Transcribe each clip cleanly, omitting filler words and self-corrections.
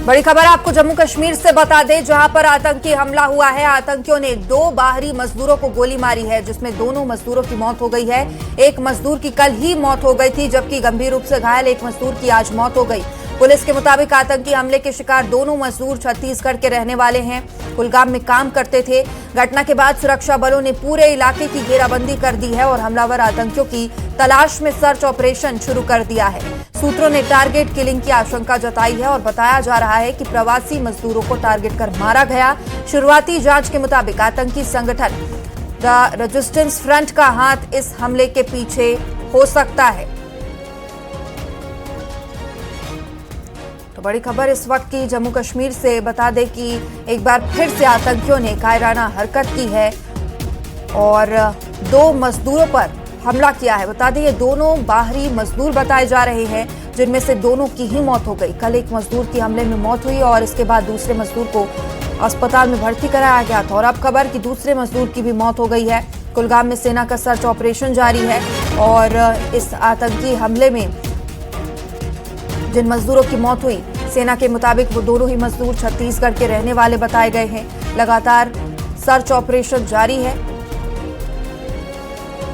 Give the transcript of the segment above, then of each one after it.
बड़ी खबर आपको जम्मू कश्मीर से बता दें, जहां पर आतंकी हमला हुआ है। आतंकियों ने 2 बाहरी मजदूरों को गोली मारी है, जिसमें दोनों मजदूरों की मौत हो गई है। एक मजदूर की कल ही मौत हो गई थी, जबकि गंभीर रूप से घायल एक मजदूर की आज मौत हो गई। पुलिस के मुताबिक आतंकी हमले के शिकार दोनों मजदूर छत्तीसगढ़ के रहने वाले हैं, कुलगाम में काम करते थे। घटना के बाद सुरक्षा बलों ने पूरे इलाके की घेराबंदी कर दी है और हमलावर आतंकियों की तलाश में सर्च ऑपरेशन शुरू कर दिया है। सूत्रों ने टारगेट किलिंग की आशंका जताई है और बताया जा रहा है कि प्रवासी मजदूरों को टारगेट कर मारा गया। शुरुआती जांच के मुताबिक आतंकी संगठन द रेजिस्टेंस फ्रंट का हाथ इस हमले के पीछे हो सकता है। तो बड़ी खबर इस वक्त की जम्मू कश्मीर से बता दें कि एक बार फिर से आतंकियों ने कायराना हरकत की है और 2 मजदूरों पर हमला किया है। बता दें ये दोनों बाहरी मजदूर बताए जा रहे हैं, जिनमें से दोनों की ही मौत हो गई। कल एक मजदूर की हमले में मौत हुई और इसके बाद दूसरे मजदूर को अस्पताल में भर्ती कराया गया था और अब खबर कि दूसरे मजदूर की भी मौत हो गई है। कुलगाम में सेना का सर्च ऑपरेशन जारी है और इस आतंकी हमले में जिन मजदूरों की मौत हुई, सेना के मुताबिक वो दोनों ही मजदूर छत्तीसगढ़ के रहने वाले बताए गए हैं। लगातार सर्च ऑपरेशन जारी है,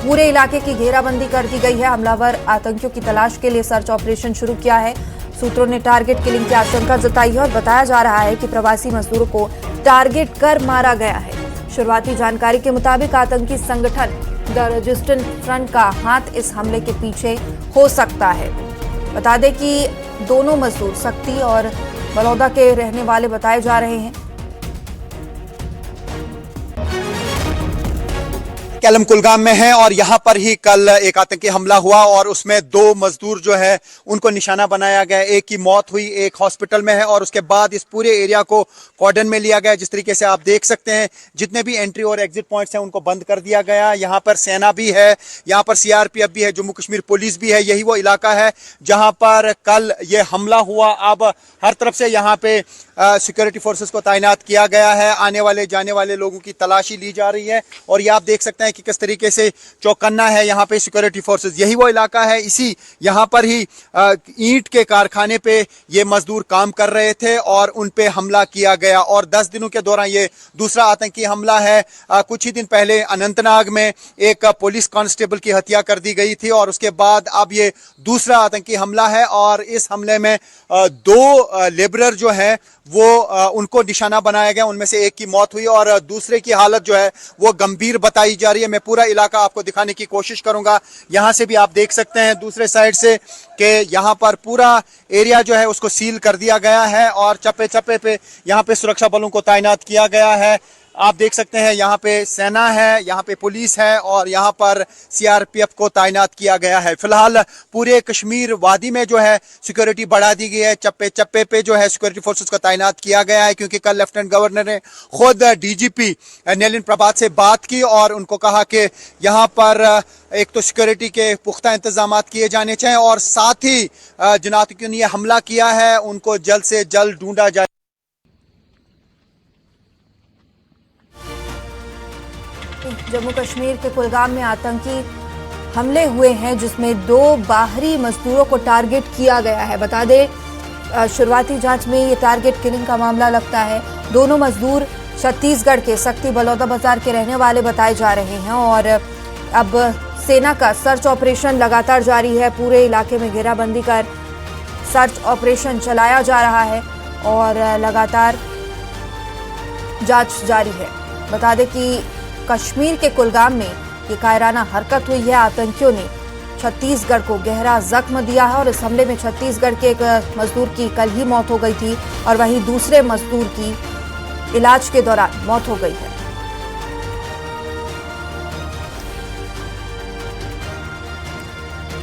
पूरे इलाके की घेराबंदी कर दी गई है। हमलावर आतंकियों की तलाश के लिए सर्च ऑपरेशन शुरू किया है। सूत्रों ने टारगेट किलिंग की आशंका जताई है और बताया जा रहा है कि प्रवासी मजदूरों को टारगेट कर मारा गया है। शुरुआती जानकारी के मुताबिक आतंकी संगठन द रेजिस्टेंस फ्रंट का हाथ इस हमले के पीछे हो सकता है। बता दें कि दोनों मजदूर सक्ती और बलौदा के रहने वाले बताए जा रहे हैं। केलम कुलगाम में है और यहाँ पर ही कल एक आतंकी हमला हुआ और उसमें 2 मजदूर जो है उनको निशाना बनाया गया। एक की मौत हुई, एक हॉस्पिटल में है और उसके बाद इस पूरे एरिया को कॉर्डन में लिया गया। जिस तरीके से आप देख सकते हैं, जितने भी एंट्री और एग्जिट पॉइंट्स हैं उनको बंद कर दिया गया। यहाँ पर सेना भी है, यहाँ पर सीआरपीएफ भी है, जम्मू कश्मीर पुलिस भी है। यही वो इलाका है जहाँ पर कल ये हमला हुआ। अब हर तरफ से यहाँ पे सिक्योरिटी फोर्सेस को तैनात किया गया है। आने वाले जाने वाले लोगों की तलाशी ली जा रही है और ये आप देख सकते हैं कि किस तरीके से चौकन्ना है यहाँ पे सिक्योरिटी फोर्सेस। यही वो इलाका है, इसी यहाँ पर ही ईंट के कारखाने पे ये मजदूर काम कर रहे थे और उन पे हमला किया गया और 10 दिनों के दौरान ये दूसरा आतंकी हमला है। कुछ ही दिन पहले अनंतनाग में एक पुलिस कांस्टेबल की हत्या कर दी गई थी और उसके बाद अब ये दूसरा आतंकी हमला है और इस हमले में 2 लेबरर जो है वो उनको निशाना बनाया गया। उनमें से एक की मौत हुई और दूसरे की हालत जो है वो गंभीर बताई जा रही है। मैं पूरा इलाका आपको दिखाने की कोशिश करूंगा। यहां से भी आप देख सकते हैं दूसरे साइड से कि यहां पर पूरा एरिया जो है उसको सील कर दिया गया है और चप्पे चप्पे पे यहां पे सुरक्षा बलों को तैनात किया गया है। आप देख सकते हैं यहाँ पे सेना है, यहाँ पे पुलिस है और यहाँ पर सीआरपीएफ को तैनात किया गया है। फिलहाल पूरे कश्मीर वादी में जो है सिक्योरिटी बढ़ा दी गई है। चप्पे चप्पे पे जो है सिक्योरिटी फोर्सेस को तैनात किया गया है, क्योंकि कल लेफ्टिनेंट गवर्नर ने खुद डीजीपी नलिन प्रभात से बात की और उनको कहा कि यहाँ पर एक तो सिक्योरिटी के पुख्ता इंतजाम किए जाने चाहिए और साथ ही जिन आतंकियों ने हमला किया है उनको जल्द से जल्द ढूंढा जाए। जम्मू कश्मीर के कुलगाम में आतंकी हमले हुए हैं, जिसमें 2 बाहरी मजदूरों को टारगेट किया गया है। बता दें शुरुआती जांच में ये टारगेट किलिंग का मामला लगता है। दोनों मजदूर छत्तीसगढ़ के सक्ती बलौदा बाजार के रहने वाले बताए जा रहे हैं और अब सेना का सर्च ऑपरेशन लगातार जारी है। पूरे इलाके में घेराबंदी कर सर्च ऑपरेशन चलाया जा रहा है और लगातार जांच जारी है। बता दें कि कश्मीर के कुलगाम में ये कायराना हरकत हुई है। आतंकियों ने छत्तीसगढ़ को गहरा जख्म दिया है और इस हमले में छत्तीसगढ़ के एक मजदूर की कल ही मौत हो गई थी और वहीं दूसरे मजदूर की इलाज के दौरान मौत हो गई है।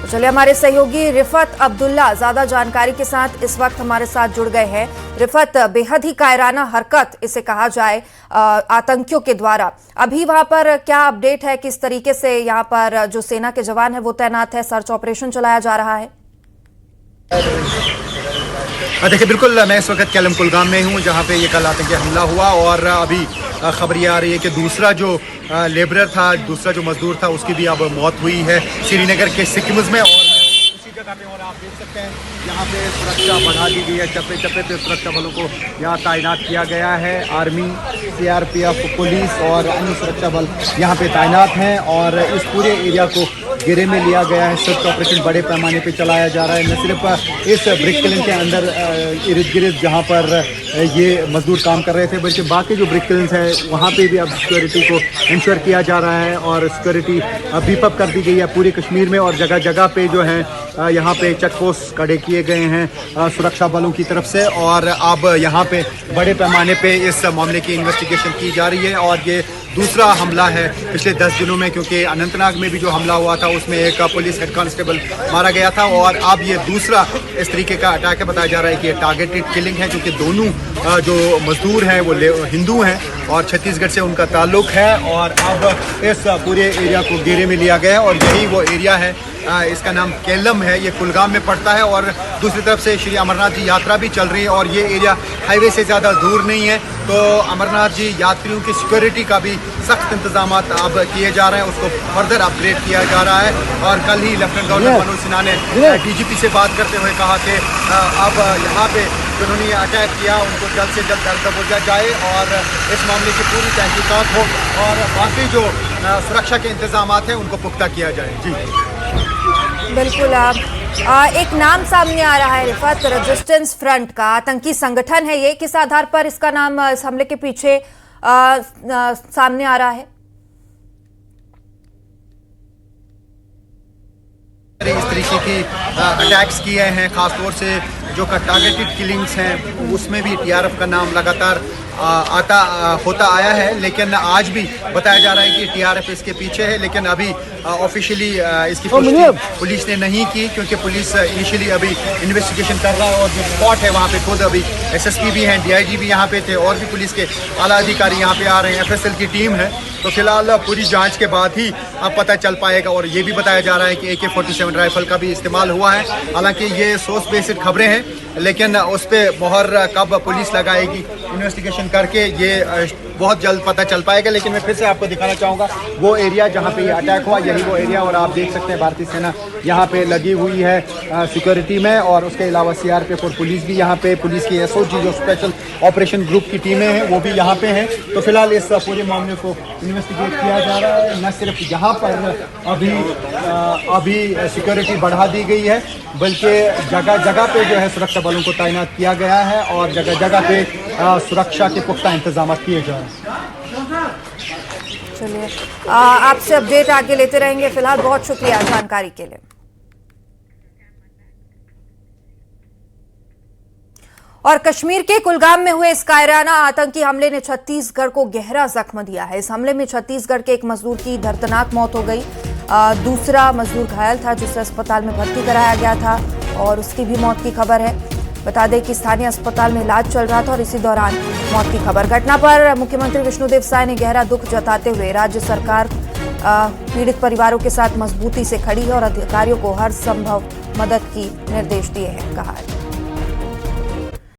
तो चलिए हमारे सहयोगी रिफत अब्दुल्ला ज्यादा जानकारी के साथ इस वक्त हमारे साथ जुड़ गए हैं। रिफत, बेहद ही कायराना हरकत इसे कहा जाए आतंकियों के द्वारा, अभी वहां पर क्या अपडेट है? किस तरीके से यहाँ पर जो सेना के जवान है वो तैनात है, सर्च ऑपरेशन चलाया जा रहा है? देखिए, बिल्कुल मैं इस वक्त केलम कुलगाम में हूँ जहाँ पे ये कल आतंकी हमला हुआ और अभी खबर ये आ रही है कि दूसरा जो लेबरर था, दूसरा जो मजदूर था, उसकी भी अब मौत हुई है श्रीनगर के सिक्किम्स में। और उसी कर रहे हैं और आप देख सकते हैं यहाँ पे सुरक्षा बढ़ा दी गई है। चप्पे चप्पे पे सुरक्षा बलों को यहाँ तैनात किया गया है। आर्मी, सीआरपीएफ, पुलिस और अन्य सुरक्षा बल यहाँ पे तैनात हैं और इस पूरे एरिया को घेरे में लिया गया है। सर्च ऑपरेशन बड़े पैमाने पे चलाया जा रहा है। न सिर्फ इस ब्रिक किलिंग के अंदर इर्द गिर्द जहाँ पर ये मजदूर काम कर रहे थे, बल्कि बाकी जो ब्रिक किलिंग्स हैं वहाँ पे भी अब सिक्योरिटी को इंश्योर किया जा रहा है और सिक्योरिटी बीफ अप कर दी गई है पूरे कश्मीर में। और जगह जगह पे जो है यहाँ पे चेक पोस्ट खड़े किए गए हैं सुरक्षा बलों की तरफ से। और अब यहाँ पे बड़े पैमाने पे इस मामले की इन्वेस्टिगेशन की जा रही है। और ये दूसरा हमला है पिछले 10 दिनों में, क्योंकि अनंतनाग में भी जो हमला हुआ था उसमें एक पुलिस हेड कांस्टेबल मारा गया था और अब ये दूसरा इस तरीके का अटैक है। बताया जा रहा है कि ये टारगेटेड किलिंग है, क्योंकि दोनों जो मजदूर हैं वो हिंदू हैं और छत्तीसगढ़ से उनका ताल्लुक है। और अब इस पूरे एरिया को घेरे में लिया गया है और यही वो एरिया है, इसका नाम केलम है, ये कुलगाम में पड़ता है। और दूसरी तरफ से श्री अमरनाथ जी यात्रा भी चल रही है और ये एरिया हाईवे से ज़्यादा दूर नहीं है, तो अमरनाथ जी यात्रियों की सिक्योरिटी का भी सख्त इंतजाम अब किए जा रहे हैं, उसको फर्दर अपग्रेड किया जा रहा है। और कल ही लेफ्टिनेंट गवर्नर मनोज सिन्हा ने डीजीपी से बात करते हुए कहा कि अब यहाँ पे जिन्होंने अटैक किया उनको जल्द से जल्द दर्ज दबोचा जाए और इस मामले की पूरी तहकीकात हो और बाकी जो सुरक्षा के इंतजाम हैं उनको पुख्ता किया जाए। जी बिल्कुल। एक नाम सामने आ रहा है रिफत, रेजिस्टेंस फ्रंट का आतंकी संगठन है ये। किस आधार पर इसका नाम इस हमले के पीछे सामने आ रहा है? इस तरीके की अटैक्स किए हैं, खासतौर से जो टारगेटेड किलिंग्स हैं उसमें भी टीआरएफ का नाम लगातार होता आया है। लेकिन आज भी बताया जा रहा है कि टीआरएफ इसके पीछे है, लेकिन अभी ऑफिशियली इसकी पुष्टि पुलिस ने नहीं की, क्योंकि पुलिस इनिशियली अभी इन्वेस्टिगेशन कर रहा है। और जो स्पॉट है वहाँ पे खुद अभी एसएसपी भी हैं, डीआईजी भी यहाँ पे थे और भी पुलिस के आला अधिकारी यहाँ पे आ रहे हैं, एफएसएल की टीम है। तो फिलहाल पूरी जांच के बाद ही अब पता चल पाएगा। और ये भी बताया जा रहा है कि AK-47 राइफल का भी इस्तेमाल हुआ है। हालांकि ये सोर्स बेस्ड खबरें हैं, लेकिन उस पर मोहर कब पुलिस लगाएगी इन्वेस्टिगेशन करके ये बहुत जल्द पता चल पाएगा। लेकिन मैं फिर से आपको दिखाना चाहूँगा वो एरिया जहाँ पे ये अटैक हुआ, यही वो एरिया। और आप देख सकते हैं भारतीय सेना यहाँ पे लगी हुई है सिक्योरिटी में, और उसके अलावा सीआरपीएफ और पुलिस भी यहाँ पे, पुलिस की एसओजी जो स्पेशल ऑपरेशन ग्रुप की टीमें हैं वो भी यहाँ पे हैं। तो फिलहाल इस पूरे मामले को इन्वेस्टिगेट किया जा रहा है। न सिर्फ यहाँ पर अभी सिक्योरिटी बढ़ा दी गई है, बल्कि जगह जगह पे जो है सुरक्षा बलों को तैनात किया गया है और जगह जगह पे सुरक्षा के पुख्ता इंतजाम किए जा रहे हैं। चलिए, आपसे अपडेट आगे लेते रहेंगे। फिलहाल बहुत शुक्रिया जानकारी के लिए। और कश्मीर के कुलगाम में हुए इस कायराना आतंकी हमले ने छत्तीसगढ़ को गहरा जख्म दिया है। इस हमले में छत्तीसगढ़ के एक मजदूर की दर्दनाक मौत हो गई। दूसरा मजदूर घायल था जिसे अस्पताल में भर्ती कराया गया था और उसकी भी मौत की खबर है। बता दें कि स्थानीय अस्पताल में इलाज चल रहा था और इसी दौरान मौत की खबर। घटना पर मुख्यमंत्री विष्णुदेव साय ने गहरा दुख जताते हुए राज्य सरकार पीड़ित परिवारों के साथ मजबूती से खड़ी है और अधिकारियों को हर संभव मदद की निर्देश दिए हैं, कहा है।